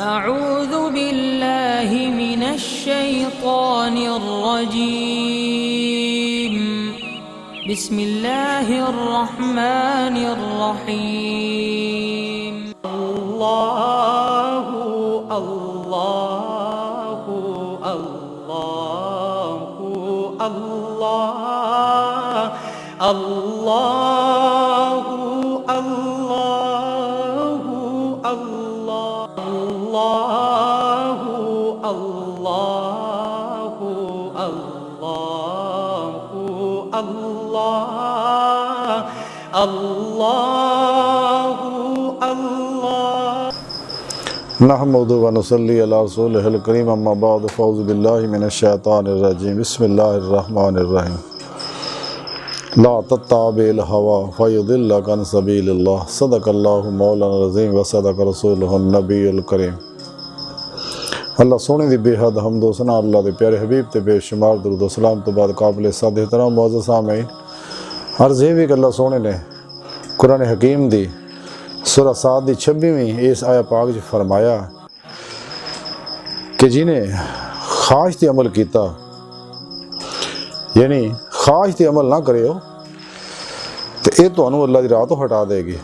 أعوذ بالله من الشيطان الرجيم بسم الله الرحمن الرحيم الله الله الله الله الله الله الله الله الله الله नहमदु व नुसल्ली अला रसूलिहिल करीम अम्मा बाद फ़अऊज़ु बिल्लाहि मिनश शैतानिर रजीम बिस्मिल्लाहिर रहमानिर रहीम ला तत्ताबिल हवा फयुदिल्लक अन सबीलिल्लाह सदक़ल्लाहु मौलाना अज़ीम व सदक़ रसूलुहुन नबीयुल करीम। अल्लाह सोने दी बेहद हम्द व सना अल्लाह दे प्यारे हबीब ते बेशुमार दुरूद व सलाम तो बाद काबिल साद एहतराम मुअज़्ज़ज़ सामीन, अर्ज़ है भी कि अल्लाह सोने ने कुरान हकीम दी सूरह साद दी 26वीं इस आया पाक च फरमाया कि जिन्हें ख्वाहिश ते अमल किया, यानी ख्वाहिश ते अमल ना करियो तो ये तुहानू अल्लाह दी राह तो हटा देगी।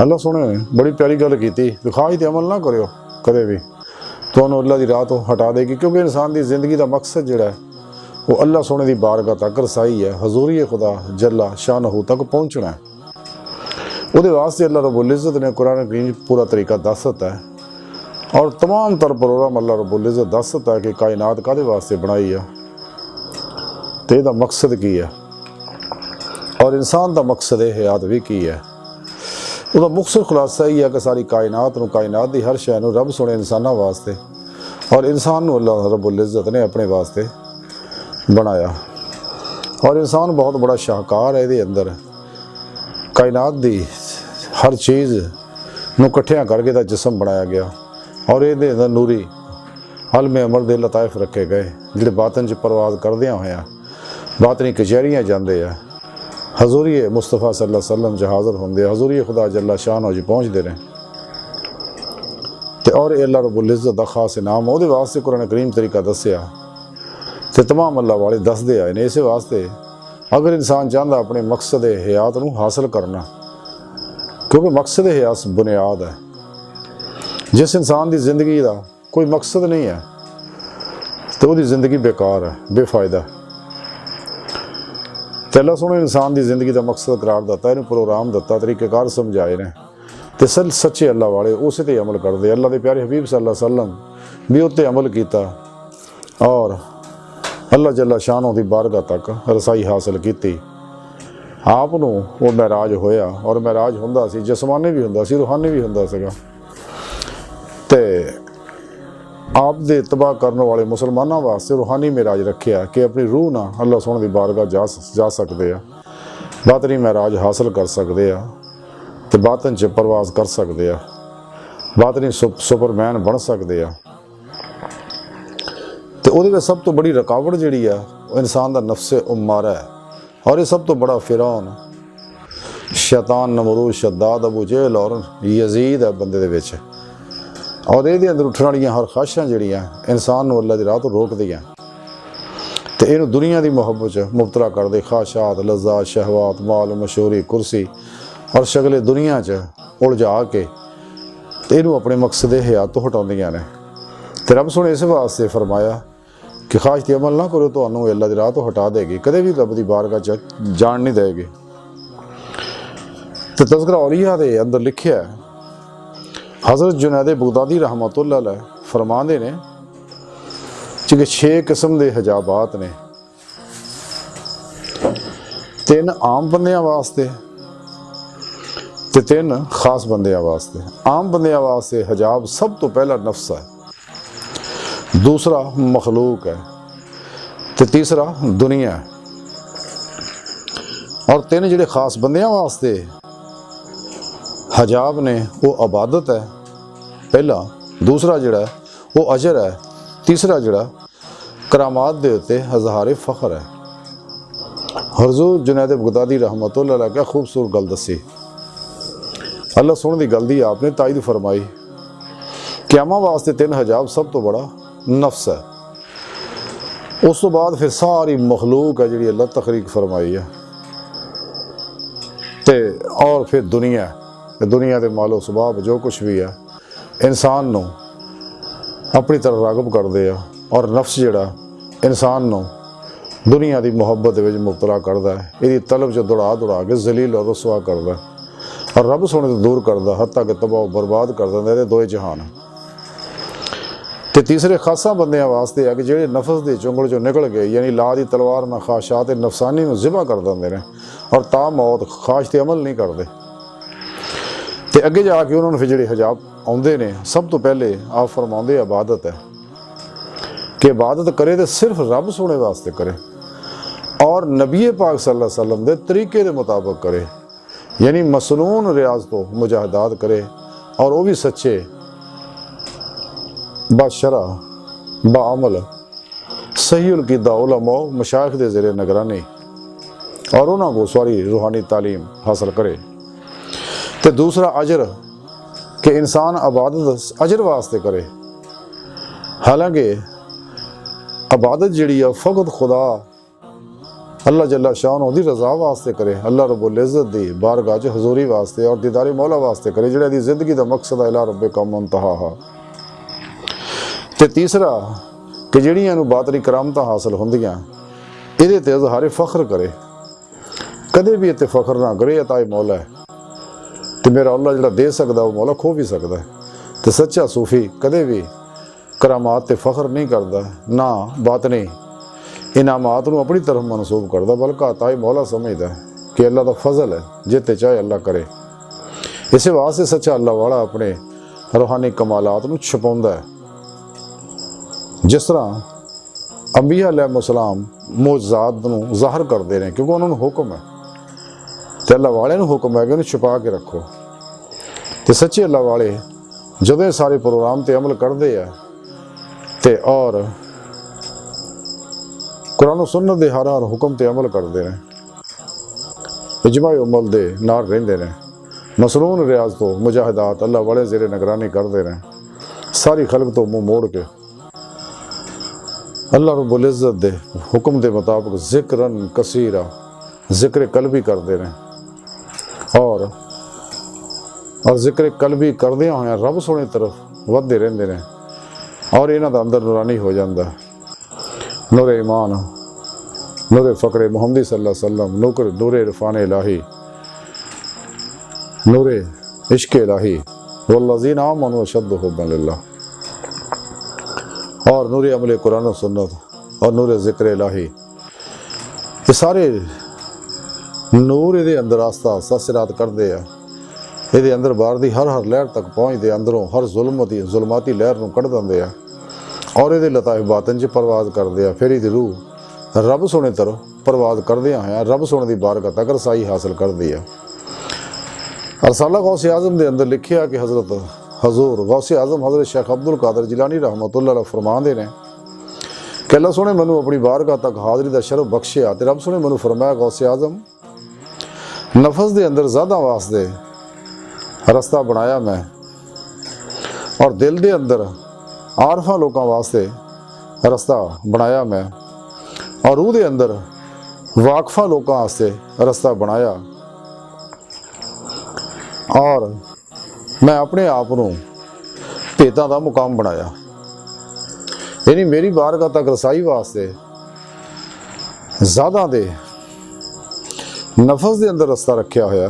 अल्लाह सोने ने बड़ी प्यारी गल की कि ख्वाहिश ते अमल ना करियो कदे भी, तुहानू अल्लाह दी राह तो हटा देगी, क्योंकि इंसान की जिंदगी का मकसद जिहड़ा है वो अल्लाह सोने की बारगाह तक रसाई है, हजूरी खुदा जल्ला शानहू तक पहुँचना है। वो वास्ते अल्लाह रब्बुल इज़्ज़त ने कुरान करीम पूरा तरीका दस दिता है और तमाम तर प्रोग्राम अल्लाह रब्बुल इज़्ज़त दस दिता है कि कायनात कादे वास्ते बनाई है तो इसका मकसद की है और इंसान का मकसद हयात भी की है। उसका मुख्तसर खुलासा ही है कि सारी कायनात की हर शय नूं रब सोने इंसानों वास्ते और इंसान नूं अल्लाह रब्बुल इज़्ज़त ने अपने वास्ते बनाया और इंसान बहुत बड़ा शाहकार है। ये अंदर कायनात दी हर चीज़ नूं इकट्ठियां करके दा जिस्म बनाया गया और ये अंदर नूरी अलमे अमर दे लताइफ रखे गए जिहड़े बातन च परवाज करदियां होया बातनी कचहरियां जाते हैं, हजूरी मुस्तफा सल्लल्लाहु अलैहि वसल्लम च हाज़र होंदे, हजूरी खुदा जल्ला शानहू च पहुँचते रहे तो और अल्लाह रब्बुल इज़्ज़त दा खास इनाम वो वास्ते कुरान करीम तरीका दसिया तो तमाम अल्लाह वाले दसदे आए ने। इस वास्ते अगर इंसान चाहता अपने मकसद हयात नूं हासिल करना, क्योंकि मकसद हयात बुनियाद है, जिस इंसान की जिंदगी का कोई मकसद नहीं है तो वो जिंदगी बेकार है, बेफायदा। तो अल्लाह सोने इंसान की जिंदगी का मकसद करार दिता, इन्हें प्रोग्राम दिता, तरीक़ेकार समझाए ने तो सच्चे अल्लाह वाले उस ते अमल करते। अल्लाह के प्यारे हबीब सल्लल्लाहु अलैहि वसल्लम भी उस ते अमल किया और अल्लाह जल्ला शानहू की बारगाह तक रसाई हासिल की। आप वो महराज होया और महराज हुंदा सी, जिस्मानी भी हुंदा सी, रूहानी भी हुंदा सीगा। ते आप दे तबाह करने वाले मुसलमानों वास्ते रूहानी महराज रखिया कि अपनी रूह ना अल्लाह सोने की बारगाह जा सकते हैं, बातनी महराज हासिल कर सकते हैं तो बातन च परवाज कर सकते हैं, बातनी सुपरमैन बन सकते हैं। तो वो सब तो बड़ी रुकावट जी है इंसान का नफ्से उम्मारा है और ये सब तो बड़ा फिरौन शैतान नमरूद शद्दाद अबू जहल और यजीद है बंदे दे विच और ये अंदर उठण वालियां हर ख्वाहिशां जिहड़ियां इंसान नूं अल्लाह दी राह तो रोकदियां तो इहनूं दुनिया की मुहब्बत च मुबतला करदे। ख्वाहिशात लज़्ज़ात शहवात माल मशहूरी कुर्सी और शगले दुनिया च उलझा के तो इहनूं अपने मकसद हयात तो हटाउंदियां ने। तो रब सोने इस वास्ते फरमाया कि ख्वाहिश ते अमल ना करो तो अल्लाह की राह तो हटा देगी, कदे भी रब की बारगाह च जान नहीं देगी। तो तज़किरा औलिया दे अंदर लिखिया है, हज़रत जुनैद बगदादी रहमतुल्लाह अलैह फरमांदे ने कि 6 किस्म के हजाबात ने, 3 आम बंदियां वास्ते ते 3 खास बंदियां वास्ते। आम बंदियां वास्ते हजाब सब तो पहला नफ्स है, दूसरा मखलूक है तो तीसरा दुनिया है और 3 जिहड़े खास बंदियां वास्ते हजाब ने वो इबादत है पहला, दूसरा जिहड़ा वो अजर है, तीसरा जिहड़ा करामात दे उत्ते इज़हार फ़ख्र है। हज़रत जुनैद बगदादी रहमतुल्लाह अलैह क्या खूबसूरत गल दसी अल्लाह सोने की गल दी आपने ताईद फरमाई। क़यामा वास्ते 3 हजाब सब तो बड़ा नफ्स है। उस तो बाद फिर सारी मखलूक है जी अल्लाह तखरीक फरमाई है ते और फिर दुनिया के मालो सुभाव जो कुछ भी है इंसान नू अपनी तरफ रागब करते हैं और नफ्स जिहड़ा इंसान नू दुनिया की मुहब्बत विच मुबतला करता है, इसकी तलब च दौड़ा के जलील और रसवा करता है और रब सोने तो दूर करता, हत्ता कि तबाह बर्बाद कर देंदा है दोए जहान। तो तीसरे खासा बंदियां वास्ते है कि जेड़े नफस के चुंगल चो निकल गए, यानी ला दी तलवार में ख्वाहिशात नफसानी में ज़िबा कर देंदे ने और ता मौत ख्वाहिश ते अमल नहीं करते। तो अगे जाके उन्होंने फिर जेड़े हजाब आउंदे ने, सब तो पहले आप फरमाउंदे इबादत है कि इबादत करे तो सिर्फ रब सोने वास्ते करे और नबी पाक सल्लल्लाहु अलैहि वसल्लम के तरीके के मुताबिक करे, यानी मसनून रियाज तो मुजाहिदात करे और वो भी सच्चे बाशरा बाअमल सही कीदा उलमा मशाइख दे ज़रिए निगरानी और उन्होंने को सारी रूहानी तालीम हासिल करे। तो दूसरा अजर कि इंसान इबादत अजर वास्ते करे, हालांकि इबादत जिहड़ी है फ़कत खुदा अल्लाह जल्ला शान दी रज़ा वास्ते करे, अल्लाह रब्बुल इज़्ज़त दी बारगाह च हजूरी वास्ते और दीदारे मौला वास्ते करे, जिहड़ा दी ज़िंदगी का मकसद है इला रब्बिका मुंतहा। ते तीसरा कि जिहड़ियां नूं बातनी करामतां हासिल होंदियां इहदे ते इज़हारे फ़ख्र करे, कदे भी इत्ते फ़ख्र ना करे अता मौला है तो मेरा अल्लाह जिहड़ा दे सकदा वो मौला खो भी सकदा है। तो सच्चा सूफी कदे भी करामात ते फ़ख्र नहीं करता, ना बातनी इनामात नूं अपनी तरफ मनसूब करता, बल्कि अता मौला समझदा है कि अल्लाह दा फजल है, जिते चाहे अल्लाह करे। इस वास्ते सच्चा अल्लाह वाला अपने रूहानी कमालात नूं छुपाउंदा है, जिस तरह अंबिया अलैहिस्सलाम मोज़ात नूं ज़ाहिर करते हैं क्योंकि उन्होंने हुक्म है, तो अल्लाह वाले नूं हुक्म है कि उन्हें छुपा के रखो। तो सच्चे अल्लाह वाले जदों सारे प्रोग्राम ते अमल करते हैं ते और कुरान सुन्नत दे हर हुक्म ते अमल करते हैं, इजमा अमल दे नाल रहिंदे ने, मसनून रियाज तो मुजाहिदात अल्लाह वाले ज़ेरे निगरानी करते हैं, सारी खलक तो मुँह मोड़ के अल्लाह रब्बुल इज़्ज़त दे हुक्म दे मुताबिक ज़िक्रन कसीरा ज़िक्र कल्बी करते हैं और ज़िक्र कल्बी करदे होए रब सोने तरफ वधदे रहिंदे ने और इन्हां दा अंदर नूरानी हो जाता है। नूरे ईमान, नूरे फ़क्रे मुहम्मदी सल्लल्लाहु अलैहि वसल्लम, नूरे इरफान इलाही, नूरे इश्क इलाही वल्लज़ीना आमनू अशद्दु हुब्बन लिल्लाह और नूरे अमले कुरान और सुन्नत और नूरे ज़िक्र इलाही, ये सारे नूर ये अंदर आस्ता आस्ता सिरात करते हैं, ये अंदर बाहर की हर लहर तक पहुँचते, अंदरों हर जुलमाती लहर को कढ़ देंगे और ये लताइफ बातन च परवाज करते हैं। फिर ये रूह रब सोने तरफ परवाज करदे हैं, रब सोने की बारगाह तक रसाई हासिल करती है। रसाला गौसे आज़म के अंदर लिखिया कि हज़रत हजूर गौसे आज़म हज़रत शेख अब्दुल कादिर जिलानी रहमतुल्लाह अलैह फरमाते हैं कि अल्लाह सोने मैनू अपनी बारगाह तक हाज़री का शरफ बख्शिया तो रब सोने मैनू फरमाया गौसे आज़म नफस के अंदर ज़्यादा वास्ते रस्ता बनाया मैं और दिल के अंदर आरफा लोगों वास्ते रस्ता बनाया मैं और रूह के अंदर वाकफा लोगों वास्ते रस्ता बनाया और मैं अपने आप को भेतां का मुकाम बनाया, यानी मेरी बारगाह तक रसाई वास्ते ज़्यादा दे नफस के अंदर रस्ता रखा होया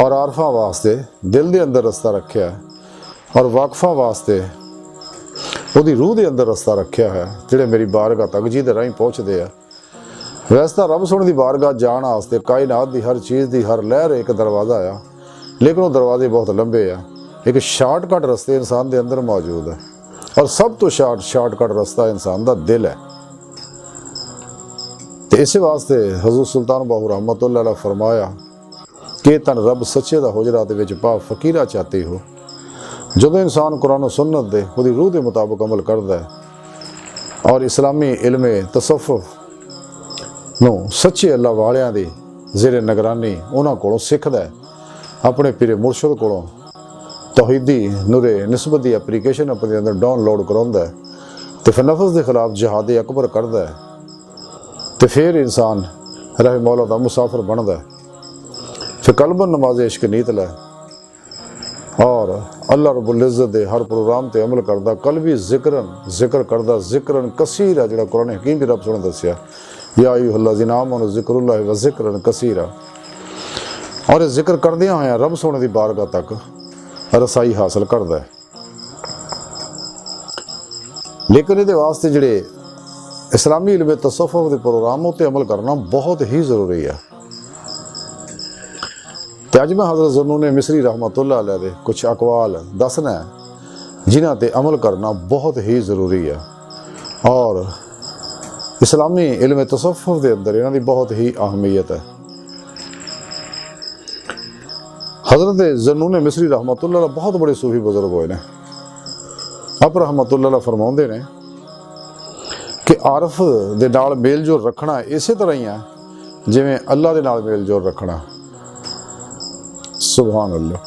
और आरफा वास्ते दिल के अंदर रस्ता रखा और वाकफा वास्ते वो रूह के अंदर रस्ता रखा है, जिहड़े मेरी बारगाह तक जिहदे राहीं पहुँचते हैं। वैसे तो रब सोने की बारगाह जाण वास्ते कायनात की हर चीज़ की हर लहर एक दरवाज़ा आ, लेकिन वो दरवाजे बहुत लंबे आ, एक शार्टकट रस्ते इंसान के अंदर मौजूद है और सब तो शार्टकट रस्ता इंसान का दिल है। तो इस वास्ते हज़रत सुल्तान बाहू रहमतुल्लाह अलैह फरमाया कि तन रब सच्चे दा हुजरा दे विच पा फकीरा चाहती हो। जदों इंसान कुरान सुन्नत दे उहदी रूह के मुताबिक अमल करता है और इस्लामी इल्म तसव्वुफ नूं सच्चे अल्लाह वालियां दी ज़ेरे निगरानी उन्हां कोलों सिखदा है अपने पीरे मुर्शद कोलों तौहीदी नूरे निस्बत की एप्लीकेशन अपने अंदर डाउनलोड कराउंदा है तो फिर नफ्स के खिलाफ जिहाद अकबर करता है तो फिर इंसान रह मौला का मुसाफिर बनता है। फिर कलबन नमाज इश्क नीत लै और अल्लाह रब्बुल इज़्ज़त दे हर प्रोग्राम ते अमल करदा कल्बी जिक्र करदा जिक्रन कसीरा जिहड़ा कुरान हकीम भी रब सोने दस्सिया या अय्युहल्लज़ीना आमनू ज़िक्रुल्लाहि व ज़िक्रन कसीरा और इस जिक्र करदियां होया रब सोने दी बारगाह तक रसाई हासिल करदा है। लेकिन ये वास्ते जिहड़े इस्लामी इल्म तसव्वुफ के प्रोग्रामों पर अमल करना बहुत ही ज़रूरी है। तो अज मैं हज़रत ज़न्नून मिस्री रहमतुल्लाह अलैह दे कुछ अकवाल दसना है जिन्हां ते अमल करना बहुत ही ज़रूरी है और इस्लामी इल्म तसव्वुफ के अंदर इन्हां दी बहुत ही अहमियत है। हज़रत ज़न्नून मिस्री रहमतुल्लाह अलैह बहुत बड़े सूफी बुजुर्ग होए ने। आप रहमतुल्लाह अलैह फरमाउंदे ने कि आरफ दे नाल मेल जोल रखना इस तरह ही है जिवें अल्लाह दे नाल मेल जोल रखना। सुभान अल्लाह।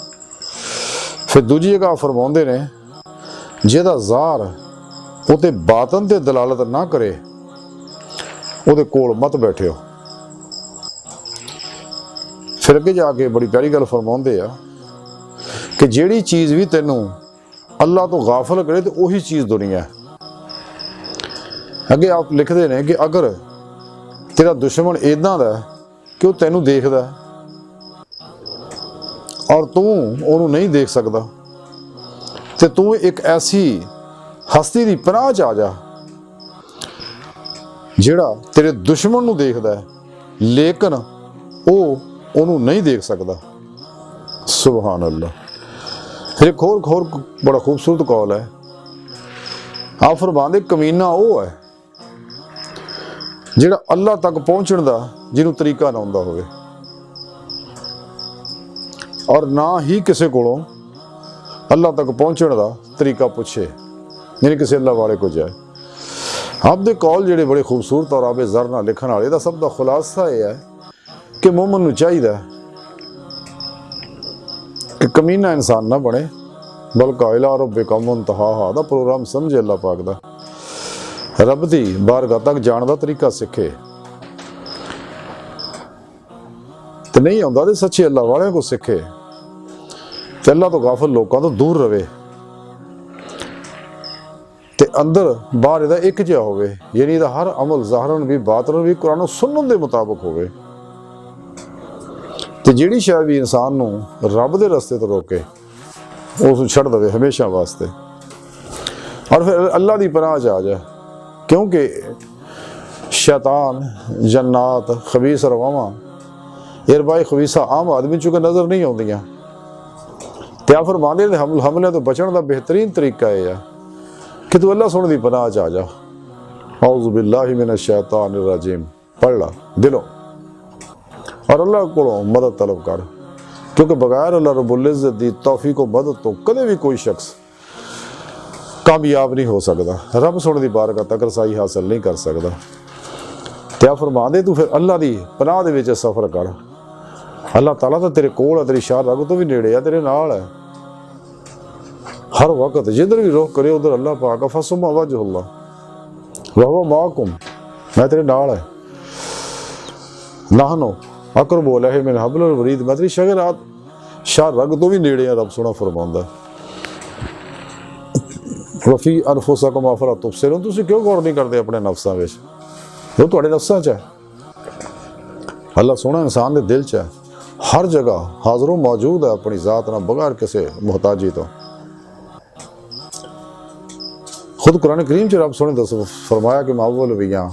फिर दूजी जगह फरमाउंदे ने जिहदा ज़ार उते बातन ते दलालत ना करे उहदे कोल मत बैठियो। फिर अगे जाके बड़ी प्यारी गल फरमाउंदे आ कि जिहड़ी चीज़ भी तैनूं अल्लाह तो गाफिल करे तो उही चीज़ दुनिया है। अगे आप लिखते हैं कि अगर तेरा दुश्मन इदां दा कि वह तैनूं देखदा और तू उन्होंने नहीं देख सकता तो तू एक ऐसी हस्ती की पनाह च आ जा जिहड़ा तेरे दुश्मन नूं देखदा है लेकिन वो उन्होंने नहीं देख सकता। सुभान अल्लाह। फिर एक होर बड़ा खूबसूरत कौल है। आप फरमांदे कमीना वो है जिहड़ा अल्लाह तक पहुँचण दा जिन्हों तरीका ना आउंदा होवे और ना ही किसी को अल्लाह तक पहुँचण का तरीका पूछे यानी किसी अल्लाह वाले को जाए। आपके कौल जिहड़े बड़े खूबसूरत और आबे ज़र नाल लिखण वाले दा सब दा खुलासा यह है कि मोमन नूं चाहिदा कि कमीना इंसान ना बने बल्कि इला रब्बिका मुंतहा दा प्रोग्राम समझे अल्लाह पाक दा रब दी बारगाह तक जाण दा तरीका सीखे तो नहीं आउंदा ते सच्चे अल्लाह वाले को सीखे ते अल्लाह तो गाफिल लोगों तो दूर रहे ते अंदर बाहर इहदा एक जिहा होवे यानी इहदा हर अमल ज़ाहरन भी बातन भी कुरान सुन्नत दे मुताबिक होवे ते जिहड़ी शय भी इंसान नूं रब दे रस्ते तो रोके उस छड़ दे हमेशा वास्ते और फिर अल्लाह दी पनाह च आ जाए क्योंकि शैतान जन्नात खबीस रवावां इरबाई खबीसा आम आदमी चुके नज़र नहीं आउंदियां ते आ फरमांदे ने हमले तो बचण का बेहतरीन तरीका यह है कि तू अल्लाह सोने दी पनाह च आ जा। औज़ु बिल्लाहि मिनश शैतानिर रजीम पढ़ ला दिलों और अल्लाह को मदद तलब कर क्योंकि बगैर अल्लाह रब्बुल इज़्ज़त दी तौफीक व मदद तो कदे भी कोई शख्स कामयाब नहीं हो सकता रब सोने दी बारगाह तक रसाई हासिल नहीं कर सकता। ते आ फरमांदे तू फिर अल्लाह दी पनाह दे विच सफ़र कर अल्लाह ताला तो तेरे कोल है तेरी शाह रग तो भी नेड़े है तेरे नाल है हर वक्त जिधर भी रुख करे उधर अल्लाह पाक फसुम्मा वजहुल्लाह वहुवा माकुम मैं तेरे नाल है नाहनो अक़रबु इलैहि मिन हब्लिल वरीद मैं तेरी शगरात शाह रग तो भी नेड़े है रब सोना फरमांदा वफ़ी अनफुसिकुम अफ़ला तुबसिरून तुसीं क्यों गौर नहीं करते अपने नफ्सां विच वो तुहाडे नफ्सां च है। अल्लाह सोना इंसान के दिल च है हर जगह हाज़िर मौजूद है अपनी ज़ात ना बगैर किसी मुहताजी तो। खुद कुरान करीम च रब सोने दस फरमाया कि अव्वल भी हैं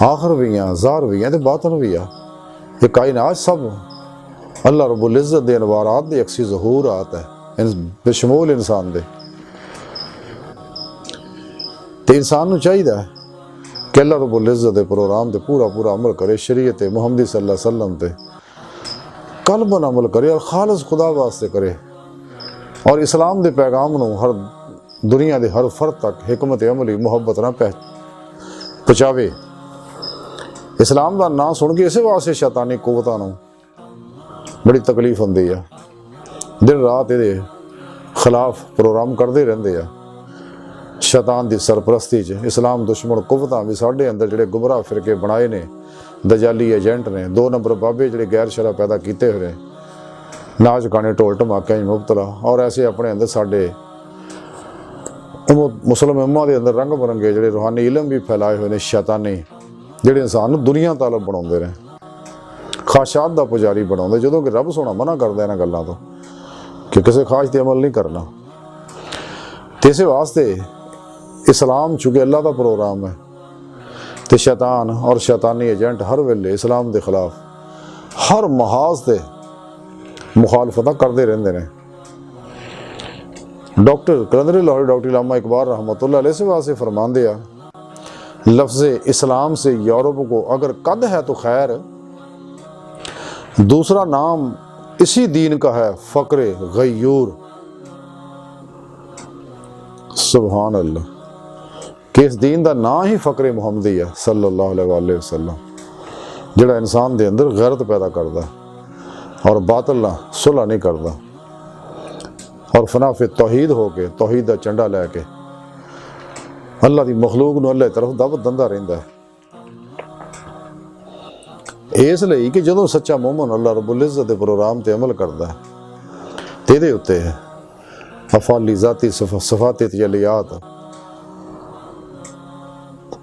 आखिर भी हैं ज़ाहिर भी हैं ते बातिन भी है ये कायनात सब अल्लाह रब्बुल इज़्ज़त दे अनवारात दे अक्सी ज़हूरात है बेशमूल इंसान दे ते इंसान नूं चाहिदा है कि अल्लाह रब्बुल इज़्ज़त दे प्रोग्राम ते पूरा अमल करे शरीयत मुहम्मदी सल्लल्लाहु अलैहि वसल्लम ते कल्बन अमल करे और खालिस खुदा वास्ते करे और इस्लाम दे पैगाम नूं हर दुनिया दे हर फर्द तक हिकमत अमली मुहब्बत ना पहुँचावे। इस्लाम का नाम सुन के इस वास्ते शैतानी कुव्वतां नूं बड़ी तकलीफ होंदी है। दिन रात ये खिलाफ प्रोग्राम करते रहते हैं। शैतान की सरपरस्ती च इस्लाम दुश्मन कुवतां भी साढ़े अंदर जिहड़े गुमराह फिरके बनाए ने, दजाली एजेंट ने, 2 नंबर बाबे जिहड़े गैर शरा पैदा किए हुए हैं, नाच गाने ढोल धमाके मुबतला, और ऐसे अपने अंदर साढ़े मुस्लिम उम्मा के अंदर रंग बरंगे जिहड़े रूहानी इलम भी फैलाए हुए हैं, शैतानी जिहड़े इंसान दुनिया तालब बनाते रहे, खाशात का पुजारी बनाते, जो कि रब सोना मना करता इन्हां गल्लां तो कि किसी खाश ते अमल नहीं करना। तो इस वास्ते इस्लाम चूँकि अल्लाह का प्रोग्राम है, तो शैतान और शैतानी एजेंट हर वेले इस्लाम के खिलाफ हर महाज से मुखालफत करते रहते हैं। डॉक्टर कलंदर लाहौरी डॉक्टर अल्लामा इकबाल रहमतुल्लाह अलैह से वास्ते फरमाते हैं, लफ्ज़ इस्लाम से यूरोप को अगर कद है तो खैर, दूसरा नाम इसी दीन का है फ़क्र गयूर। सुभान अल्लाह, कि इस दीन का ना ही फ़क्र मुहम्मदी है सल्लल्लाहु अलैहि वसल्लम, जिहड़ा इंसान के अंदर गैरत पैदा करता और बातिल ना सुलह नहीं करता, और फनाफे तौहीद होके तौहीद का झंडा लैके अल्लाह की मखलूक नूं अल्लाह तरफ दावत दिंदा रहिंदा है। इसलिए कि जदों सच्चा मोमन अल्लाह रब्बुल इज़्ज़त दे प्रोग्राम ते अमल करता है, तो ये उत्ते अफाली ज़ाती सफाती तजलियात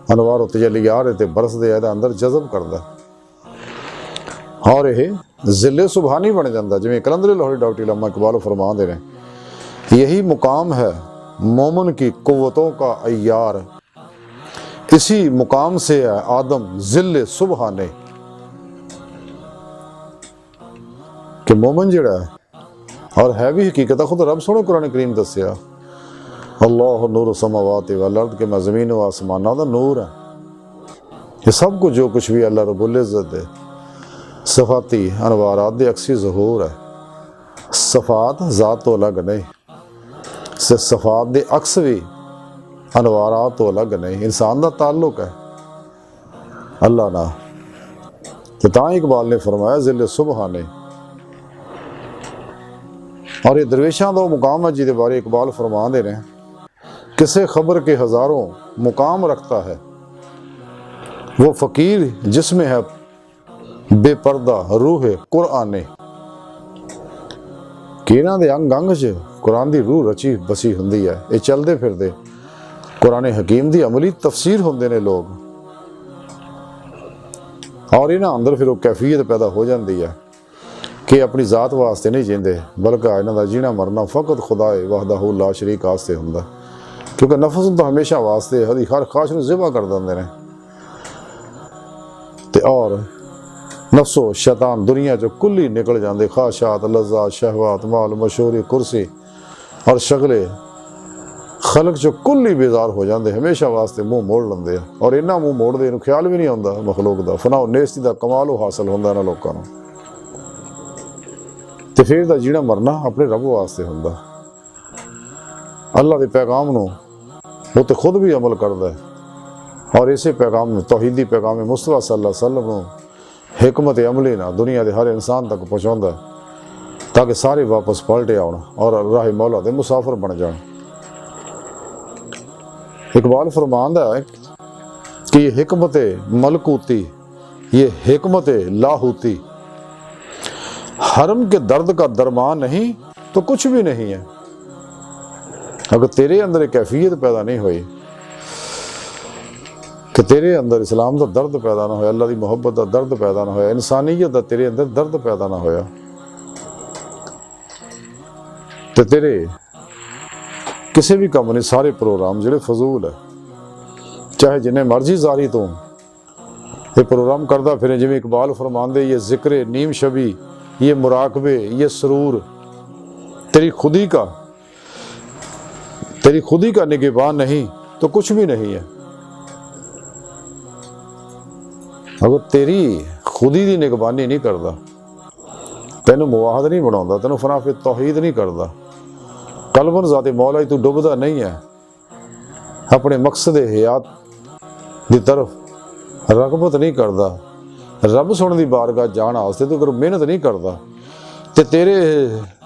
अनवार तजलियात ते बरसदे इहदे अंदर जज़ब करता, और यह ज़िले सुबहानी बन जाता। जिवें कलंदर लाहौरी डॉक्टर अल्लामा इकबाल फरमाते हैं, यही मुकाम है मोमन की कुव्वतों का अय्यार, इसी मुकाम से है आदम ज़िले सुबहाने। कि मोमन जिहड़ा है और है भी हकीकत खुद रब सोने कुरान करीम दसिया, अल्लाह नूर समावाति वल अर्द, के मैं ज़मीन व आसमाना दा नूर है। ये सब कुछ जो कुछ भी अल्लाह रब्बुल इज़्ज़त दे सफाती अनवारात दे अक्सी ज़हूर है। सफ़ात ज़ात तो अलग नहीं, से सफ़ात दे अक्स भी अनवारात तो अलग नहीं, इंसान का ताल्लुक है अल्लाह ना। तो तां इकबाल ने फरमाया ज़िले सुबहाने, और ये दरवेशां दा मुकाम है जिहदे बारे इकबाल फरमा दे रहे हैं, किसे खबर के हज़ारों मुकाम रखता है वो फ़कीर जिसमें है बेपर्दा रूह कुराने। कि इन्हां दे अंग अंग च कुरान की रूह रची बसी हुंदी है, ये चलते फिरते कुरान हकीम की अमली तफसीर होंदे ने लोग, और इन्हां अंदर फिर वो कैफियत पैदा हो जाती है कि अपनी ज़ात वास्ते नहीं जींदे, बल्कि इन्हां दा जीना मरना फ़कत खुदाए वहदहू ला शरीक वास्ते हुंदा, क्योंकि नफस तो हमेशा वास्ते हर ख्वाहिश नूं ज़िबा कर दिंदे ने। ते और नफ्सो शैतान दुनिया चो कुल ही निकल जाते, ख्वाहिशात लज़्ज़ात शहवात माल मशहूरी कुर्सी और शगले खलक चो कुल ही बेजार हो जाते, हमेशा वास्ते मुँह मोड़ लेंदे, और इन्ना मुँह मोड़ते इन्हूं ख्याल भी नहीं आता मखलूक का फनाओ नेस्ती का कमाल हो हासिल होंदा इन्हां लोकां नूं। ते फिर दा जीना मरना अपने रब वास्ते हुंदा, अल्लाह के पैगाम नूं वो तो खुद भी अमल करता है, और इसे पैगाम में तौहीदी पैगाम मुस्तफा सल्लल्लाहु अलैहि वसल्लम नूं हिकमत अमली ना दुनिया के हर इंसान तक पहुँचाता, ताकि सारे वापस पलटे आउण और राह मौला दे मुसाफिर बन जाए। इकबाल फरमांदा है कि ये हिकमत मलकूती, ये हिकमत लाहूती, हरम के दर्द का दरमान नहीं तो कुछ भी नहीं है। अगर तेरे अंदर एक कैफियत पैदा नहीं हुई कि तेरे अंदर इस्लाम का दर्द पैदा ना होया, अल्लाह की मुहब्बत का दर्द पैदा ना होया, इंसानियत का तेरे अंदर दर्द पैदा ना होया, तो तेरे किसी भी काम नहीं, सारे प्रोग्राम जिहड़े फजूल है। चाहे जिन्हें मर्जी जारी तो ये प्रोग्राम करता फिर, जिवें इकबाल फरमांदे ये जिक्र नीम शबी, ये मुराकबे, ये सरूर तेरी खुदी का निगहबान नहीं तो कुछ भी नहीं है। अगर तेरी खुदी की निगहबानी नहीं करता, तेनों मुवाहद नहीं बनाता, तेनों फनाफे तौहीद नहीं करता, कलबन ज़ाते मौला तू डुबदा नहीं है, अपने मकसद हयात की तरफ रगबत नहीं करता, रब सुन की बारगाह जाने वास्ते तू अगर मेहनत नहीं करता, ਤੇ ਤੇਰੇ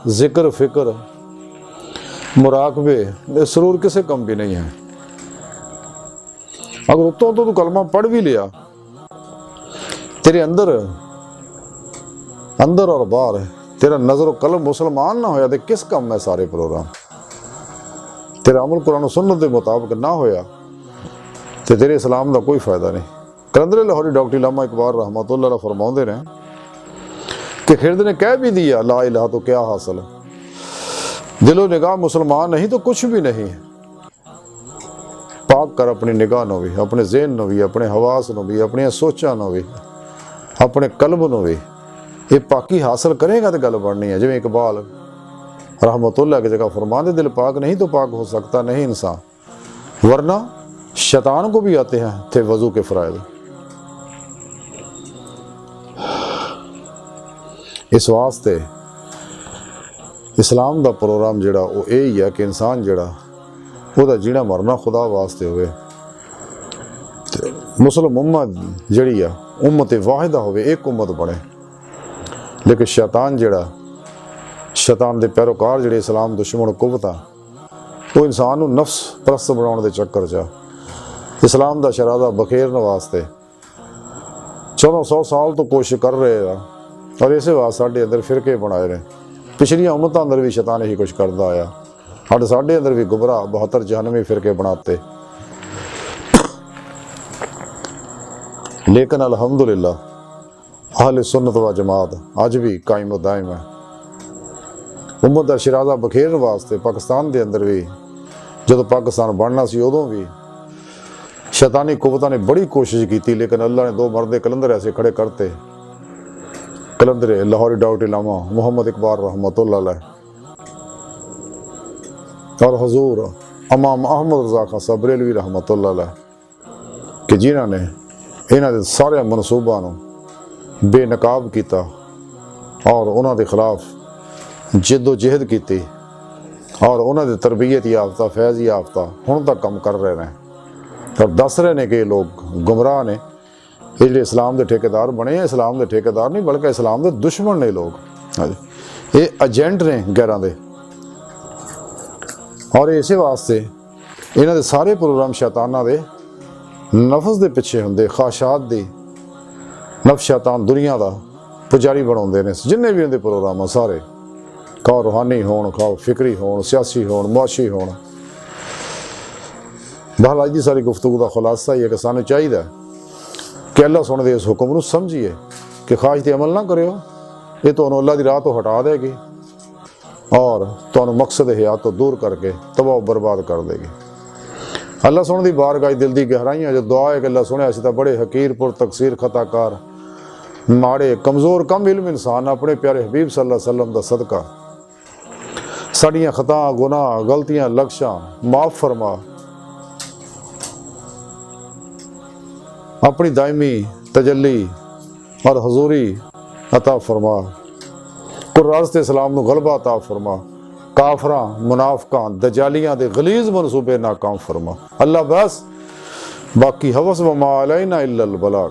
ਜ਼ਿਕਰ ਫਿਕਰ ਮੁਰਾਕਬੇ ਇਹ ਸਰੂਰ ਕਿਸੇ ਕੰਮ ਵੀ ਨਹੀਂ ਹੈ। ਅਗਰ ਉਤੋਂ ਤੋਂ ਤੂੰ ਕਲਮਾ ਪੜ੍ਹ ਵੀ ਲਿਆ, तेरे अंदर और बाहर तेरा नजर कलम मुसलमान ना होया तो किस कम है सारे प्रोग्राम। तेरा अमल कुरान सुन्नत के मुताबिक ना होया तो तेरे इस्लाम का कोई फायदा नहीं। कलंदर लाहौरी डॉक्टर इलामा इकबाल रहमतुल्लाह अलैह फरमाते हैं कि खिरद ने कह भी दिया ला इलाहा तो क्या हासिल, दिलो निगाह मुसलमान नहीं तो कुछ भी नहीं। पाक कर अपनी निगाह नो भी, अपने ज़हन नो भी, अपने हवास नो भी, अपनी सोचा नो भी, अपने कल्ब नो भी। ये पाकी हासिल करेगा तो गल बननी है। जिवें इकबाल रहमतुल्लाह की जगह फरमाते दिल पाक नहीं तो पाक हो सकता नहीं इंसान, वरना शैतान को भी आते हैं थे वजू के फ़राइज़। इस वास्ते इस्लाम का प्रोग्राम जिहड़ा वो यही है कि इंसान जिहड़ा ਉਹਦਾ जीना मरना खुदा वास्ते होवे, मुस्लिम उम्मत जिहड़ी आ उम्मत वाहिदा होवे, एक उम्मत बने। लेकिन शैतान जिहड़ा शैतान दे पैरोकार जिहड़े इस्लाम दुश्मन कुवता वो इंसान नूं नफ्स परस्त बनाउण दे चक्कर च इस्लाम दा शरादा बखेरन वास्ते 1400 साल तो कोशिश कर रहे हैं। और इस वास्ते साडे अंदर फिरके बनाए ने। पिछलियां उम्मतां अंदर भी शैतान यही कुछ करदा आया, साढ़े अंदर भी गुमराह 72 जहन्नमी फिरके बनाते। लेकिन अल्हम्दुलिल्लाह अहले सुन्नत व जमात अज भी कायम व दायम है। उम्मत का शराजा बखेरन वास्ते पाकिस्तान के अंदर भी जो पाकिस्तान बनना सी उदों भी शैतानी कुवतां ने बड़ी कोशिश की, लेकिन अल्लाह ने दो मर्द कलंदर ऐसे खड़े करते। कलंदर लाहौरी डॉक्टर इलामा मोहम्मद इकबाल रहमतुल्लाह अलैह और हजूर इमाम अहमद रज़ा खां साहब बरेलवी रहमतुल्लाह अलैह कि जिन्हां ने इन्हां दे सारे मनसूबां नूं बेनकाब किया और उन्हां दे खिलाफ जिद्दोजहद की और उन्हां दे तरबियत याफ्ता फैज़ याफ्ता हुण तक काम कर रहे हैं और दस रहे हैं कि लोग गुमराह ने। ये जिहड़े इस्लाम के ठेकेदार बने, इस्लाम के ठेकेदार नहीं बल्कि इस्लाम के दुश्मन ने लोग। हाँ जी, ये एजेंट ने गैरां दे। और इस वास्ते इन्हां दे सारे प्रोग्राम शैतानां दे नफ्स दे पिछे हुंदे, ख्वाहिशात दी। नफ्स शैतान दुनिया दा पुजारी बनाउंदे ने। जिन्ने भी उनके प्रोग्राम आ सारे, खाओ रूहानी होण, खाओ फिक्री होण, सियासी होण, मुआशी होण। बहरहाल अज दी सारी गुफ्तगू का खुलासा ही है कि सानूं चाहिदा कि अल्लाह सोने दे इस हुक्म नूं समझिए कि ख्वाहिश ते अमल ना करियो, ये तुहानूं अल्लाह दी राह तो हटा देगी और तुहानूं मकसद हयात तो दूर करके तबाह बर्बाद कर देगी। अल्लाह सोने दी बारगाह दिल दी गहराइयां जो दुआ है कि अल्लाह सोने असीं तां बड़े हकीर पुर तकसीर खताकार माड़े कमज़ोर कम इल्म इंसान अपने प्यारे हबीब सल्लल्लाहु अलैहि वसल्लम दा सदका साड़ियां खता गुनाह गलतियां लक्ष्यां माफ़ फरमा, अपनी दायमी तजल्ली और हजूरी अता फरमा, कुर्राज़ इस्लाम नूं गलबा अता फरमा, काफरां मुनाफिकां दजालियां दे गलीज़ मनसूबे नाकाम फरमा। अल्लाह बस बाकी हवस व मा अलैना इल्लल बलाग।